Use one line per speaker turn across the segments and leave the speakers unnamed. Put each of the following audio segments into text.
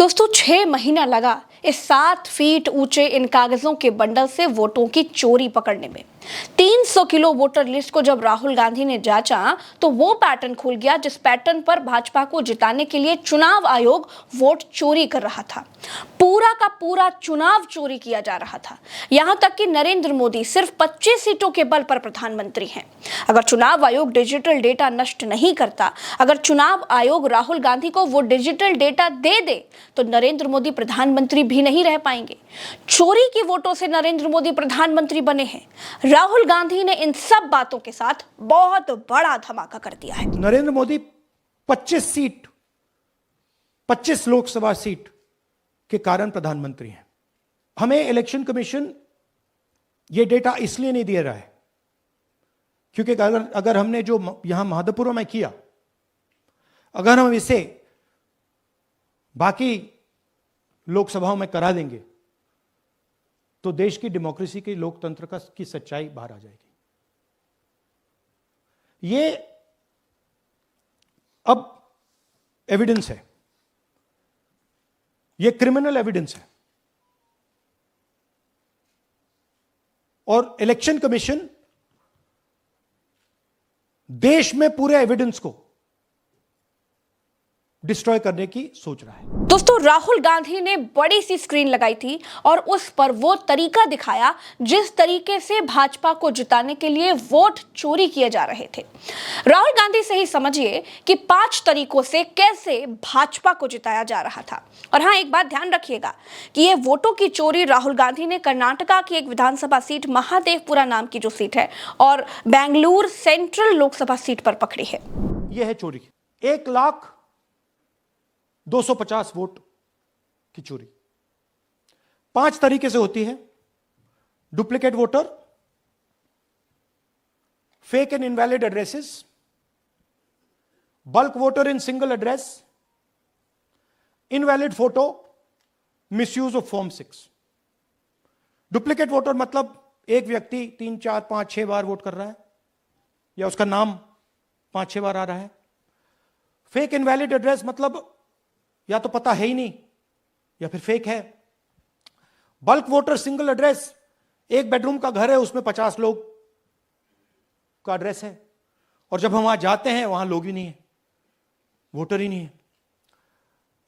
दोस्तों 6 महीना लगा इस 7 फीट ऊंचे इन कागजों के बंडल से वोटों की चोरी पकड़ने में। 300 किलो वोटर लिस्ट को जब राहुल गांधी ने जांचा तो वो पैटर्न खुल गया जिस पैटर्न पर भाजपा को जिताने के लिए चुनाव आयोग वोट चोरी कर रहा था। पूरा का पूरा चुनाव चोरी किया जा रहा था। यहां तक कि नरेंद्र मोदी सिर्फ 25 सीटों के बल पर प्रधानमंत्री हैं। अगर चुनाव आयोग डिजिटल डेटा नष्ट नहीं करता, अगर चुनाव आयोग राहुल गांधी को वो डिजिटल डेटा दे दे तो नरेंद्र मोदी प्रधानमंत्री भी नहीं रह पाएंगे। चोरी की वोटों से नरेंद्र मोदी प्रधानमंत्री बने हैं। राहुल गांधी ने इन सब बातों के साथ बहुत बड़ा धमाका कर दिया है।
नरेंद्र मोदी 25 लोकसभा सीट के कारण प्रधानमंत्री हैं। हमें इलेक्शन कमीशन यह डेटा इसलिए नहीं दे रहा है क्योंकि अगर हमने जो यहां महादपुर में किया, अगर हम इसे बाकी लोकसभाओं में करा देंगे तो देश की डेमोक्रेसी की लोकतंत्र की सच्चाई बाहर आ जाएगी। ये अब एविडेंस है, ये क्रिमिनल एविडेंस है और इलेक्शन कमीशन देश में पूरे एविडेंस को डिस्ट्रॉय करने की सोच रहा है।
दोस्तों राहुल गांधी ने बड़ी सी स्क्रीन लगाई थी और उस पर वो तरीका दिखाया जिस तरीके से भाजपा को जिताने के लिए वोट चोरी किए जा रहे थे। राहुल गांधी से ही समझिए कि 5 तरीकों से कैसे भाजपा को जिताया जा रहा था। और हाँ, एक बात ध्यान रखिएगा कि ये वोटों की चोरी राहुल गांधी ने कर्नाटका की एक विधानसभा सीट महादेवपुरा नाम की जो सीट है और बेंगलुरु सेंट्रल लोकसभा सीट पर पकड़ी है।
यह है चोरी, 1,250,000 वोट की चोरी 5 तरीके से होती है। Duplicate voter, fake and invalid addresses, bulk voter in single address, invalid photo, misuse of form 6। Duplicate voter मतलब एक व्यक्ति 3, 4, 5, 6 बार वोट कर रहा है या उसका नाम 5-6 बार आ रहा है। फेक इनवैलिड एड्रेस मतलब या तो पता है ही नहीं या फिर फेक है। बल्क वोटर सिंगल एड्रेस, एक बेडरूम का घर है, उसमें 50 लोग का एड्रेस है और जब हम वहां जाते हैं वहां लोग ही नहीं है, वोटर ही नहीं है।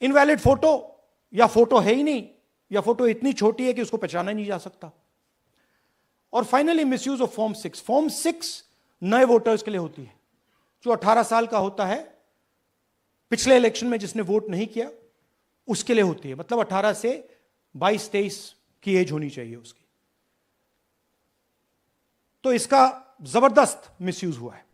इनवैलिड फोटो, या फोटो है ही नहीं या फोटो इतनी छोटी है कि उसको पहचाना नहीं जा सकता। और finally misuse of form 6। Form 6 नए वोटर्स के लिए होती है, जो 18 साल का होता है, पिछले इलेक्शन में जिसने वोट नहीं किया उसके लिए होती है। मतलब 18 से 22-23 की एज होनी चाहिए उसकी। तो इसका जबरदस्त मिसयूज हुआ है।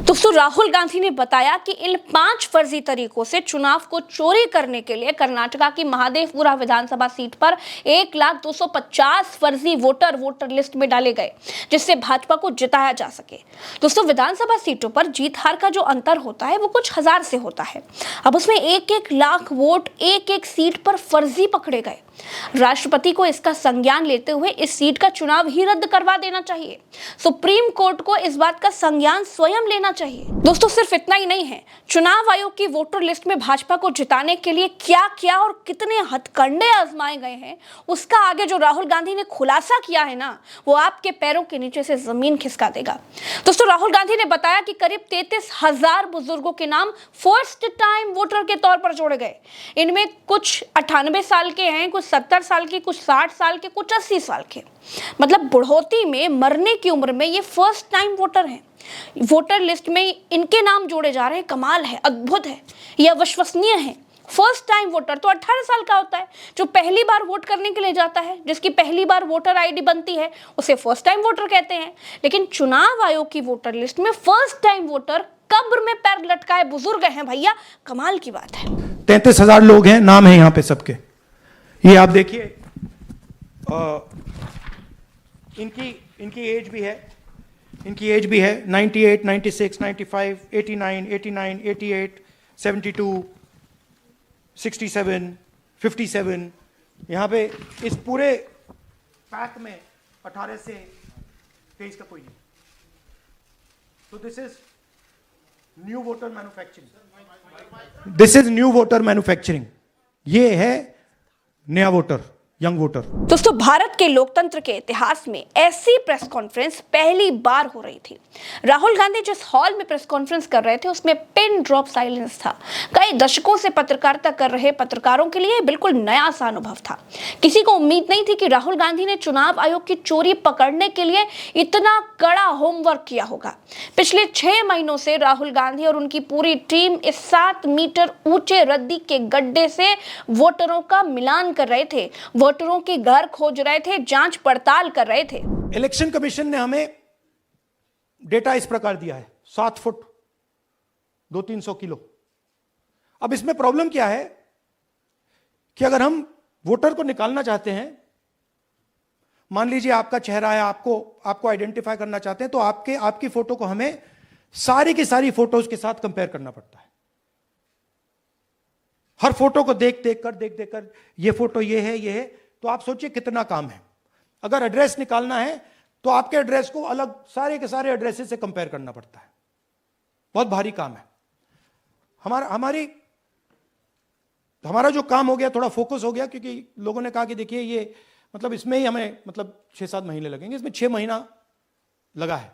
दोस्तों राहुल गांधी ने बताया कि इन 5 फर्जी तरीकों से चुनाव को चोरी करने के लिए कर्नाटका की महादेवपुरा विधानसभा सीट पर 1,250,000 फर्जी वोटर लिस्ट में डाले गए जिससे भाजपा को जिताया जा सके। दोस्तों विधानसभा सीटों पर जीत हार का जो अंतर होता है वो कुछ हजार से होता है। अब उसमें 1-1 लाख वोट एक सीट पर फर्जी पकड़े गए। राष्ट्रपति को इसका संज्ञान लेते हुए इस सीट का चुनाव ही रद्द करवा देना चाहिए। सुप्रीम कोर्ट को इस बात का संज्ञान स्वयं लेना चाहिए। दोस्तों सिर्फ इतना ही नहीं है, चुनाव आयोग की वोटर लिस्ट में भाजपा को जिताने के लिए क्या क्या और कितने हथकंडे आजमाए गए हैं उसका आगे जो राहुल गांधी ने खुलासा किया है ना, वो आपके पैरों के नीचे से जमीन खिसका देगा। दोस्तों राहुल गांधी ने बताया कि करीब 33,000 बुजुर्गों के नाम फर्स्ट टाइम वोटर के तौर पर जोड़े गए। इनमें कुछ 98 साल के हैं, कुछ 70 साल के, कुछ 60 साल के, कुछ 80 साल के। मतलब बुढ़ौती में, मरने की उम्र में ये फर्स्ट टाइम वोटर हैं। वोटर लिस्ट में इनके नाम जोड़े जा रहे हैं। कमाल है, अद्भुत है, यह अविश्वसनीय है। फर्स्ट टाइम वोटर तो 18 साल का होता है, जो पहली बार वोट करने के लिए जाता है, जिसकी पहली बार वोटर आईडी बनती है, उसे फर्स्ट टाइम वोटर कहते हैं। लेकिन चुनाव आयोग की वोटर लिस्ट में फर्स्ट टाइम वोटर कब्र में पैर लटकाए बुजुर्ग हैं भैया, कमाल की बात है।
33,000 लोग हैं, नाम है यहां पे सबके। ये आप देखिए, इनकी एज भी है, 98, 96, 95, 89, 88, 72, 67, 57। यहां पे इस पूरे पैक में 18 से 23 का कोई नहीं। तो this is new voter manufacturing. ये है नया वोटर, यंग वोटर।
दोस्तों, भारत के लोकतंत्र के इतिहास में ऐसी प्रेस कॉन्फ्रेंस पहली बार हो रही थी। राहुल गांधी जिस हॉल में प्रेस कॉन्फ्रेंस कर रहे थे उसमें पिन ड्रॉप साइलेंस था। कई दशकों से पत्रकारिता कर रहे पत्रकारों के लिए बिल्कुल नया सा अनुभव था। किसी को उम्मीद नहीं थी कि राहुल गांधी ने चुनाव आयोग की चोरी पकड़ने के लिए इतना कड़ा होमवर्क किया होगा। पिछले 6 महीनों से राहुल गांधी और उनकी पूरी टीम इस 7 मीटर ऊंचे रद्दी के गड्ढे से वोटरों का मिलान कर रहे थे, वोटरों के घर खोज रहे थे, जांच पड़ताल कर रहे थे।
इलेक्शन कमीशन ने हमें डेटा इस प्रकार दिया है, 7 फुट 200-300 किलो। अब इसमें प्रॉब्लम क्या है कि अगर हम वोटर को निकालना चाहते हैं, मान लीजिए आपका चेहरा है, आपको आइडेंटिफाई करना चाहते हैं, तो आपकी फोटो को हमें सारी की सारी फोटोज के साथ कंपेयर करना पड़ता है। हर फोटो को देख देख कर ये फोटो ये है, तो आप सोचिए कितना काम है। अगर एड्रेस निकालना है तो आपके एड्रेस को अलग सारे के सारे एड्रेसेस से कंपेयर करना पड़ता है। बहुत भारी काम है। हमारा जो काम हो गया, थोड़ा फोकस हो गया, क्योंकि लोगों ने कहा कि देखिए ये मतलब इसमें ही हमें मतलब 6-7 महीने लगेंगे, इसमें 6 महीना लगा है।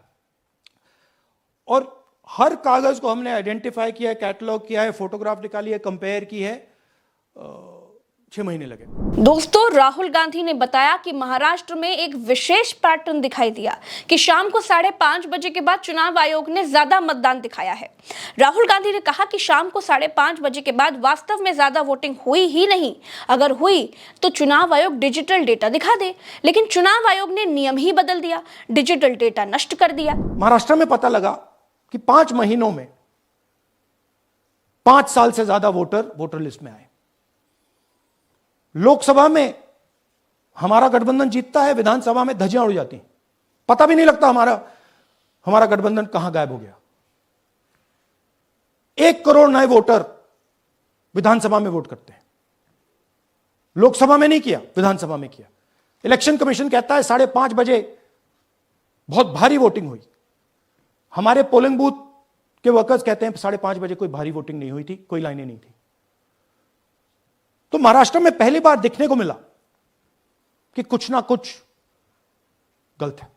और हर कागज को हमने आइडेंटिफाई किया है, कैटलॉग किया है, फोटोग्राफ निकाली है, कंपेयर की है, 6 महीने लगे।
दोस्तों, राहुल गांधी ने बताया कि महाराष्ट्र में एक विशेष पैटर्न दिखाई दिया कि शाम को 5:30 बजे के बाद चुनाव आयोग ने ज्यादा मतदान दिखाया है। राहुल गांधी ने कहा कि शाम को 5:30 बजे के बाद वास्तव में ज्यादा वोटिंग हुई ही नहीं। अगर हुई तो चुनाव आयोग डिजिटल डेटा दिखा दे, लेकिन चुनाव आयोग ने नियम ही बदल दिया, डिजिटल डेटा नष्ट कर दिया।
महाराष्ट्र में पता लगा कि 5 महीनों में 5 साल से ज्यादा वोटर लिस्ट में आए। लोकसभा में हमारा गठबंधन जीतता है, विधानसभा में धज्जियां उड़ जाती हैं, पता भी नहीं लगता हमारा गठबंधन कहां गायब हो गया। 1 करोड़ नए वोटर विधानसभा में वोट करते हैं, लोकसभा में नहीं किया, विधानसभा में किया। इलेक्शन कमीशन कहता है 5:30 बजे बहुत भारी वोटिंग हुई। हमारे पोलिंग बूथ के वर्कर्स कहते हैं 5:30 बजे कोई भारी वोटिंग नहीं हुई थी, कोई लाइनें नहीं थी। तो महाराष्ट्र में पहली बार देखने को मिला कि कुछ ना कुछ गलत है।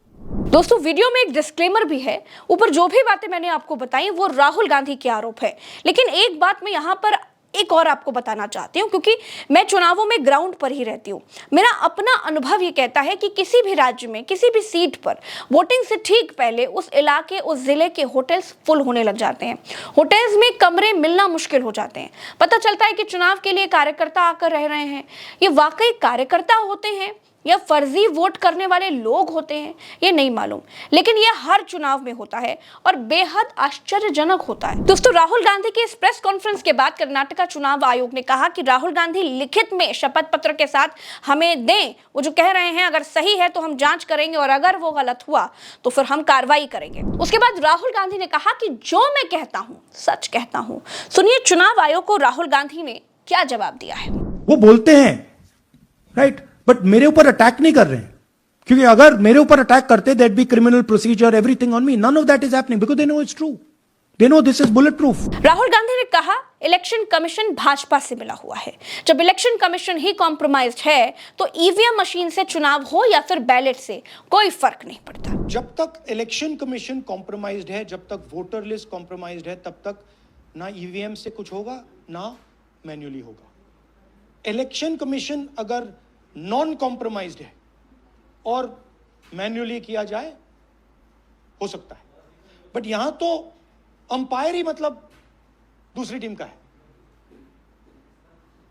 दोस्तों, वीडियो में एक डिस्क्लेमर भी है। ऊपर जो भी बातें मैंने आपको बताई वो राहुल गांधी के आरोप है, लेकिन एक बात मैं यहां पर एक और आपको बताना चाहती हूं, क्योंकि मैं चुनावों में ग्राउंड पर ही रहती हूं। मेरा अपना अनुभव ये कहता है कि किसी भी राज्य में किसी भी सीट पर वोटिंग से ठीक पहले उस इलाके, उस जिले के होटल्स फुल होने लग जाते हैं। होटल्स में कमरे मिलना मुश्किल हो जाते हैं। पता चलता है कि चुनाव के लिए कार्यकर्ता आकर रह रहे हैं। ये वाकई कार्यकर्ता होते हैं या फर्जी वोट करने वाले लोग होते हैं, ये नहीं मालूम, लेकिन ये हर चुनाव में होता है और बेहद आश्चर्यजनक होता है। दोस्तों, राहुल गांधी की इस प्रेस कॉन्फ्रेंस के बाद कर्नाटका चुनाव आयोग ने कहा कि राहुल गांधी लिखित में शपथ पत्र के साथ हमें दें। वो जो कह रहे हैं अगर सही है तो हम जांच करेंगे और अगर वो गलत हुआ तो फिर हम कार्रवाई करेंगे। उसके बाद राहुल गांधी ने कहा कि जो मैं कहता हूं सच कहता हूं। सुनिए चुनाव आयोग को राहुल गांधी ने क्या जवाब दिया है।
वो बोलते हैं राइट, बट मेरे ऊपर अटैक नहीं कर रहे हैं, क्योंकि अगर मेरे ऊपर अटैक करते that be criminal procedure, everything on me. None of that is happening because they know it's true, they know this is bullet proof.
Rahul Gandhi ने कहा इलेक्शन कमीशन भाजपा से मिला हुआ है। जब इलेक्शन कमीशन ही कॉम्प्रोमाइज्ड है तो ईवीएम मशीन से चुनाव हो या फिर बैलेट से कोई फर्क नहीं पड़ता।
जब तक इलेक्शन कमीशन कॉम्प्रोमाइज्ड है, जब तक वोटर लिस्ट कॉम्प्रोमाइज्ड है, तब तक ना ईवीएम से कुछ होगा ना मैन्युअली होगा। इलेक्शन कमीशन अगर नॉन कॉम्प्रोमाइज्ड है और मैन्युअली किया जाए हो सकता है, बट यहां तो अंपायर ही मतलब दूसरी टीम का है।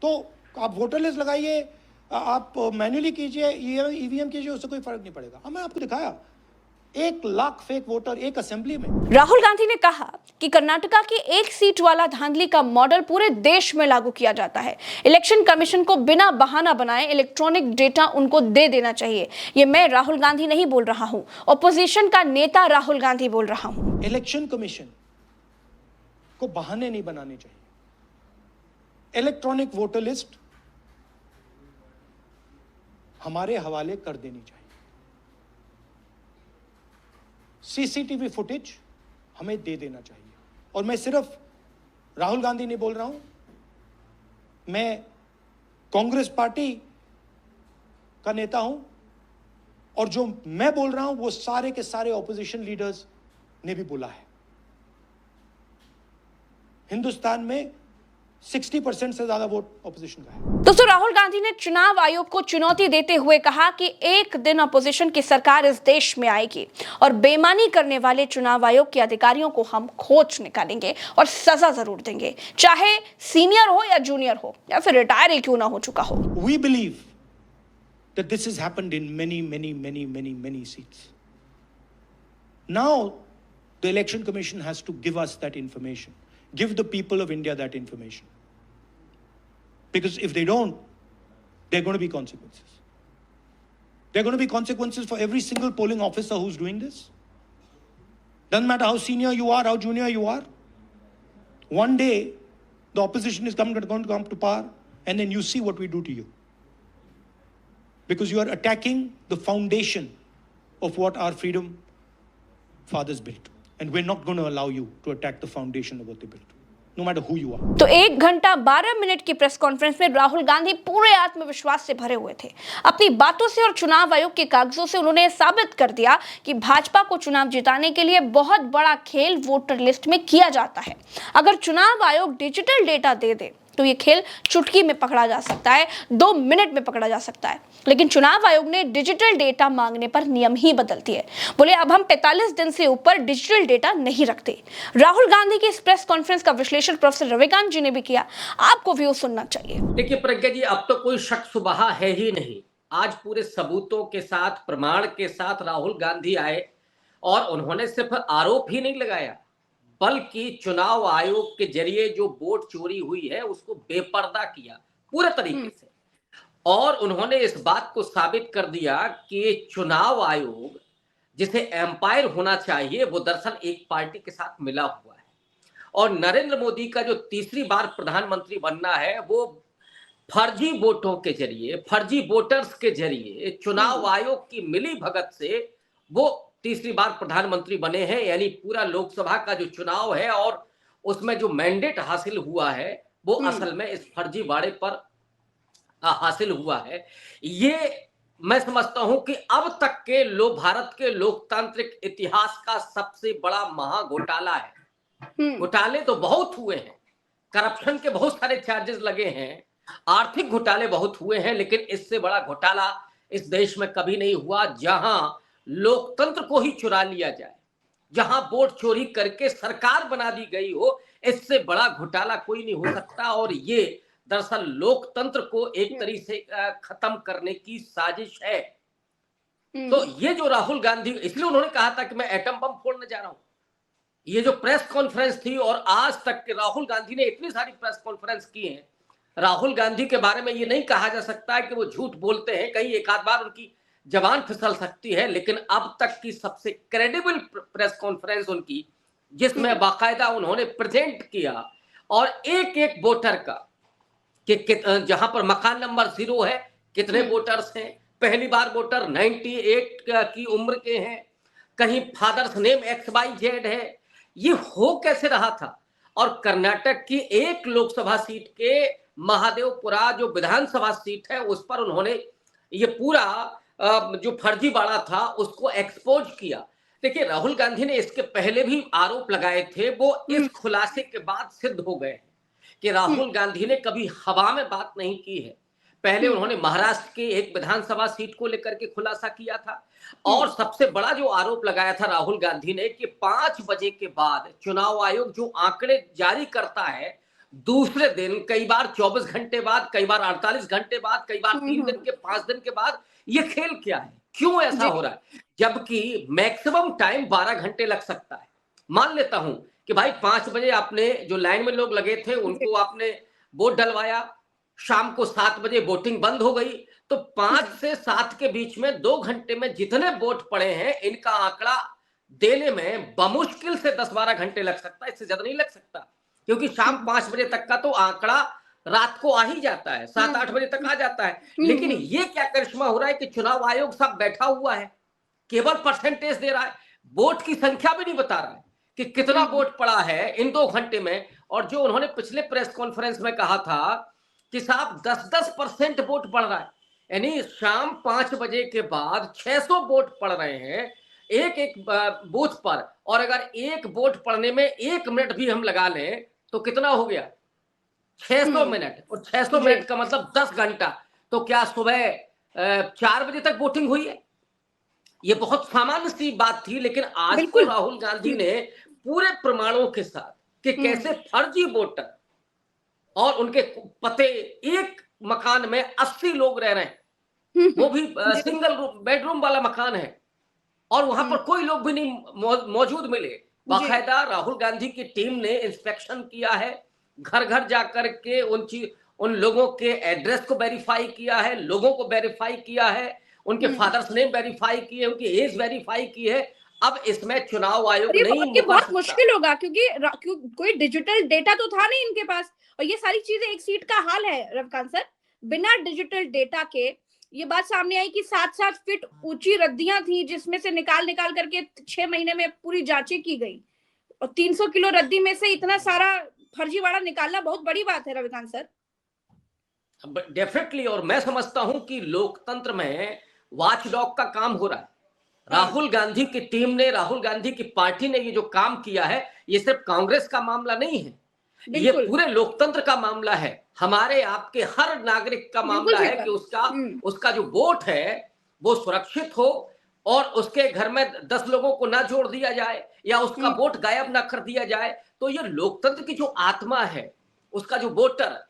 तो आप वोटर लिस्ट लगाइए, आप मैन्युअली कीजिए, ईवीएम कीजिए, उससे कोई फर्क नहीं पड़ेगा। अब मैं आपको दिखाया 1 लाख फेक वोटर एक असेंबली में।
राहुल गांधी ने कहा कि कर्नाटका की एक सीट वाला धांधली का मॉडल पूरे देश में लागू किया जाता है। इलेक्शन कमीशन को बिना बहाना बनाए इलेक्ट्रॉनिक डेटा उनको दे देना चाहिए। ये मैं राहुल गांधी नहीं बोल रहा हूं, ऑपोजिशन का नेता राहुल गांधी बोल रहा हूं।
इलेक्शन कमीशन को बहाने नहीं बनाने चाहिए। इलेक्ट्रॉनिक वोटर लिस्ट हमारे हवाले कर देनी चाहिए। सीसीटीवी फुटेज हमें दे देना चाहिए। और मैं सिर्फ राहुल गांधी नहीं बोल रहा हूं, मैं कांग्रेस पार्टी का नेता हूं, और जो मैं बोल रहा हूं वो सारे के सारे ऑपोजिशन लीडर्स ने भी बोला है। हिंदुस्तान में 60% से ज्यादा वोट ऑपोजिशन का है।
दोस्तों, राहुल गांधी ने चुनाव आयोग को चुनौती देते हुए कहा कि एक दिन अपोजिशन की सरकार इस देश में आएगी और बेईमानी करने वाले चुनाव आयोग के अधिकारियों को हम खोज निकालेंगे और सजा जरूर देंगे, चाहे सीनियर हो या जूनियर हो या फिर रिटायर ही क्यों ना हो चुका हो।
We believe that this has happened in many seats. Now, the Election Commission has to give us that information, give the people of India that information. Because if they don't, there are going to be consequences. There are going to be consequences for every single polling officer who's doing this. Doesn't matter how senior you are, how junior you are. One day, the opposition is going to come to power, and then you see what we do to you. Because you are attacking the foundation of what our freedom fathers built. And we're not going to allow you to attack the foundation of what they built, no matter who you are.
तो 1 घंटा 12 minute की press conference में राहुल गांधी पूरे आत्मविश्वास से भरे हुए थे। अपनी बातों से और चुनाव आयोग के कागजों से उन्होंने साबित कर दिया कि भाजपा को चुनाव जिताने के लिए बहुत बड़ा खेल वोटर लिस्ट में किया जाता है। अगर चुनाव आयोग डिजिटल डेटा दे दे तो ये खेल चुटकी में पकड़ा जा सकता है, 2 मिनट में पकड़ा जा सकता है। लेकिन चुनाव आयोग ने डिजिटल डेटा मांगने पर नियम ही बदल दिए। बोले अब हम 45 दिन से ऊपर डिजिटल डेटा नहीं रखते। राहुल गांधी की इस प्रेस कॉन्फ्रेंस का विश्लेषण प्रोफेसर रविकांत जी ने भी किया, आपको भी वो सुनना चाहिए।
देखिए प्रज्ञा जी, अब तो कोई शक सुबह है ही नहीं। आज पूरे सबूतों के साथ, प्रमाण के साथ राहुल गांधी आए और उन्होंने सिर्फ आरोप ही नहीं लगाया, बल्कि चुनाव आयोग के जरिए जो वोट चोरी हुई है उसको बेपर्दा किया पूरे तरीके से। और उन्होंने इस बात को साबित कर दिया कि चुनाव आयोग जिसे एम्पायर होना चाहिए वो दरअसल एक पार्टी के साथ मिला हुआ है। और नरेंद्र मोदी का जो तीसरी बार प्रधानमंत्री बनना है वो फर्जी वोटों के जरिए, फर्जी वोटर्स के जरिए चुनाव आयोग की मिली भगत से वो तीसरी बार प्रधानमंत्री बने हैं। यानी पूरा लोकसभा का जो चुनाव है और उसमें जो मैंडेट हासिल हुआ है वो असल में इस फर्जीवाड़े पर हासिल हुआ है। ये मैं समझता हूं कि अब तक के भारत के लोकतांत्रिक इतिहास का सबसे बड़ा महाघोटाला है। घोटाले तो बहुत हुए हैं, करप्शन के बहुत सारे चार्जेस लगे हैं, आर्थिक घोटाले बहुत हुए हैं, लेकिन इससे बड़ा घोटाला इस देश में कभी नहीं हुआ जहां लोकतंत्र को ही चुरा लिया जाए, जहां वोट चोरी करके सरकार बना दी गई हो। इससे बड़ा घोटाला कोई नहीं हो सकता। और ये दरअसल लोकतंत्र को एक तरीके से खत्म करने की साजिश है। तो ये जो राहुल गांधी, इसलिए उन्होंने कहा था कि मैं एटम बम फोड़ने जा रहा हूं। ये जो प्रेस कॉन्फ्रेंस थी, और आज तक के राहुल गांधी ने इतनी सारी प्रेस कॉन्फ्रेंस की हैं, राहुल गांधी के बारे में ये नहीं कहा जा सकता कि वो झूठ बोलते हैं, कहीं एक आध बार उनकी जबान फिसल सकती है, लेकिन अब तक की सबसे क्रेडिबल प्रेस कॉन्फ्रेंस उनकी, जिसमें बाकायदा उन्होंने प्रेजेंट किया और एक एक वोटर का कि जहां पर मकान नंबर 0 है कितने वोटर्स हैं, पहली बार वोटर 98 की उम्र के हैं, कहीं फादर्स नेम XYZ है, ये हो कैसे रहा था। और कर्नाटक की एक लोकसभा सीट के महादेवपुरा जो विधानसभा सीट है उस पर उन्होंने ये पूरा जो फर्जीवाड़ा था उसको एक्सपोज किया। देखिए राहुल गांधी ने इसके पहले भी आरोप लगाए थे, वो इस खुलासे के बाद सिद्ध हो गए कि राहुल गांधी ने कभी हवा में बात नहीं की है। पहले उन्होंने महाराष्ट्र के एक विधानसभा सीट को लेकर के खुलासा किया था, और सबसे बड़ा जो आरोप लगाया था राहुल गांधी ने कि 5 बजे के बाद चुनाव आयोग जो आंकड़े जारी करता है, दूसरे दिन कई बार 24 घंटे बाद, कई बार 48 घंटे बाद, कई बार 3 दिन के 5 दिन के बाद, ये खेल क्या है, क्यों ऐसा हो रहा है, जबकि मैक्सिमम टाइम 12 घंटे लग सकता है। मान लेता हूं कि भाई 5 बजे आपने जो लाइन में लोग लगे थे उनको आपने वोट डलवाया, शाम को 7 बजे वोटिंग बंद हो गई, तो 5 से 7 के बीच में 2 घंटे में जितने वोट पड़े हैं इनका आंकड़ा देने में बमुश्किल से 10-12 घंटे लग सकता है, इससे ज्यादा नहीं लग सकता, क्योंकि शाम 5 बजे तक का तो आंकड़ा रात को आ ही जाता है, 7-8 बजे तक आ जाता है। लेकिन ये क्या करिश्मा हो रहा है कि चुनाव आयोग सब बैठा हुआ है, केवल परसेंटेज दे रहा है, वोट की संख्या भी नहीं बता रहा है कि कितना वोट पड़ा है इन 2 घंटे में। और जो उन्होंने पिछले प्रेस कॉन्फ्रेंस में कहा था कि साहब 10-10% वोट पड़ रहा है, यानी शाम 5 बजे के बाद 600 वोट पड़ रहे हैं एक एक बूथ पर। और अगर एक वोट पड़ने में 1 मिनट भी हम लगा लें तो कितना हो गया, 600 मिनट। और 600 मिनट का मतलब 10 घंटा। तो क्या सुबह 4 बजे तक वोटिंग हुई है? ये बहुत सामान्य सी बात थी, लेकिन आज तो राहुल गांधी ने पूरे प्रमाणों के साथ कि कैसे फर्जी वोटर और उनके पते, एक मकान में 80 लोग रह रहे हैं, वो भी सिंगल बेडरूम वाला मकान है, और वहां पर कोई लोग भी नहीं मौजूद मिले। बाकायदा राहुल गांधी की टीम ने इंस्पेक्शन किया है, घर घर जाकर के उन लोगों के एड्रेस को वेरीफाई किया है, लोगों को वेरीफाई किया है, उनके फादर्स नेम वेरीफाई किए, उनकी एज वेरीफाई की है। अब इसमें चुनाव आयोग नहीं
बहुत मुश्किल होगा, क्योंकि कोई डिजिटल डेटा तो था नहीं इनके पास, और ये सारी चीजें एक सीट का हाल है रविकांत सर। बिना डिजिटल डेटा के ये बात सामने आई कि 7-7 फीट ऊंची रद्दियां थी, जिसमें से निकाल करके 6 महीने में पूरी जांचें की गई, और 300 किलो रद्दी में से इतना सारा फर्जीवाड़ा निकालना बहुत बड़ी बात है रविकांत सर।
डेफिनेटली। और मैं समझता हूं कि लोकतंत्र में वॉचडॉग का काम हो रहा है। राहुल गांधी की टीम ने, राहुल गांधी की पार्टी ने ये जो काम किया है, ये सिर्फ कांग्रेस का मामला नहीं है, ये पूरे लोकतंत्र का मामला है, हमारे आपके हर नागरिक का मामला है कि उसका जो वोट है वो सुरक्षित हो, और उसके घर में 10 लोगों को ना जोड़ दिया जाए या उसका वोट गायब ना कर दिया जाए। तो ये लोकतंत्र की जो आत्मा है, उसका जो वोटर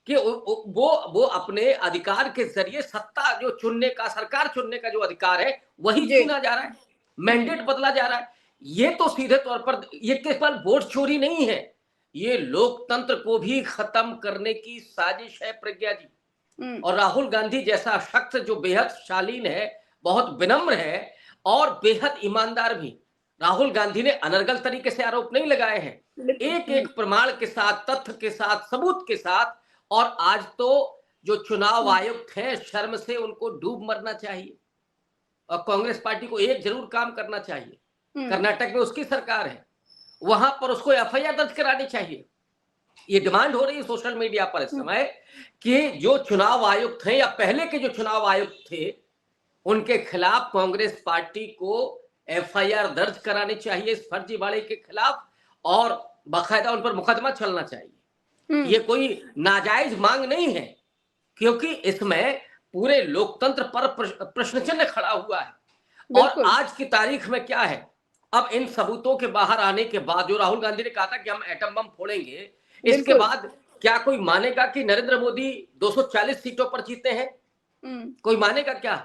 कि वो अपने अधिकार के जरिए सत्ता जो चुनने का, सरकार चुनने का जो अधिकार है, वही चुना जा रहा है, मैंडेट बदला जा रहा है। ये तो सीधे तौर पर ये केवल वोट चोरी नहीं है, ये लोकतंत्र को भी खत्म करने की साजिश है प्रज्ञा जी। और राहुल गांधी जैसा शख्स जो बेहद शालीन है, बहुत विनम्र है और बेहद ईमानदार भी, राहुल गांधी ने अनर्गल तरीके से आरोप नहीं लगाए हैं, एक एक प्रमाण के साथ, तथ्य के साथ, सबूत के साथ। और आज तो जो चुनाव आयुक्त हैं, शर्म से उनको डूब मरना चाहिए, और कांग्रेस पार्टी को एक जरूर काम करना चाहिए। कर्नाटक में उसकी सरकार है, वहां पर उसको एफआईआर दर्ज करानी चाहिए। ये डिमांड हो रही है सोशल मीडिया पर इस समय कि जो चुनाव आयुक्त हैं या पहले के जो चुनाव आयुक्त थे, उनके खिलाफ कांग्रेस पार्टी को एफआईआर दर्ज करानी चाहिए इस फर्जीवाड़े के खिलाफ, और बाकायदा उन पर मुकदमा चलना चाहिए। ये कोई नाजायज मांग नहीं है, क्योंकि इसमें पूरे लोकतंत्र पर प्रश्न चिन्ह खड़ा हुआ है। और आज की तारीख में क्या है, अब इन सबूतों के बाहर आने के बाद, जो राहुल गांधी ने कहा था कि हम एटम बम फोड़ेंगे, इसके बाद क्या कोई मानेगा कि नरेंद्र मोदी 240 सीटों पर जीते हैं? कोई मानेगा क्या?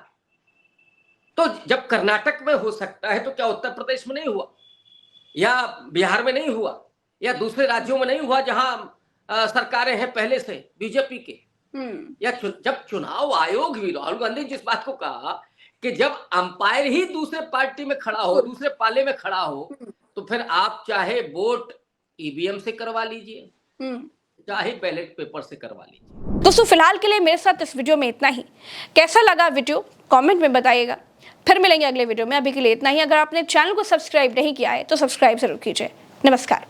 तो जब कर्नाटक में हो सकता है, तो क्या उत्तर प्रदेश में नहीं हुआ, या बिहार में नहीं हुआ, या दूसरे राज्यों में नहीं हुआ जहां सरकारें हैं पहले से बीजेपी के? या जब चुनाव आयोग भी, राहुल गांधी जिस बात को कहा कि जब अंपायर ही दूसरे पार्टी में खड़ा हो, दूसरे पाले में खड़ा हो, तो फिर आप चाहे वोट ईवीएम से करवा लीजिए, चाहे बैलेट पेपर से करवा लीजिए।
दोस्तों फिलहाल के लिए मेरे साथ इस वीडियो में इतना ही। कैसा लगा वीडियो कमेंट में बताइएगा, फिर मिलेंगे अगले वीडियो में। अभी के लिए इतना ही। अगर आपने चैनल को सब्सक्राइब नहीं किया है तो सब्सक्राइब जरूर कीजिए। नमस्कार।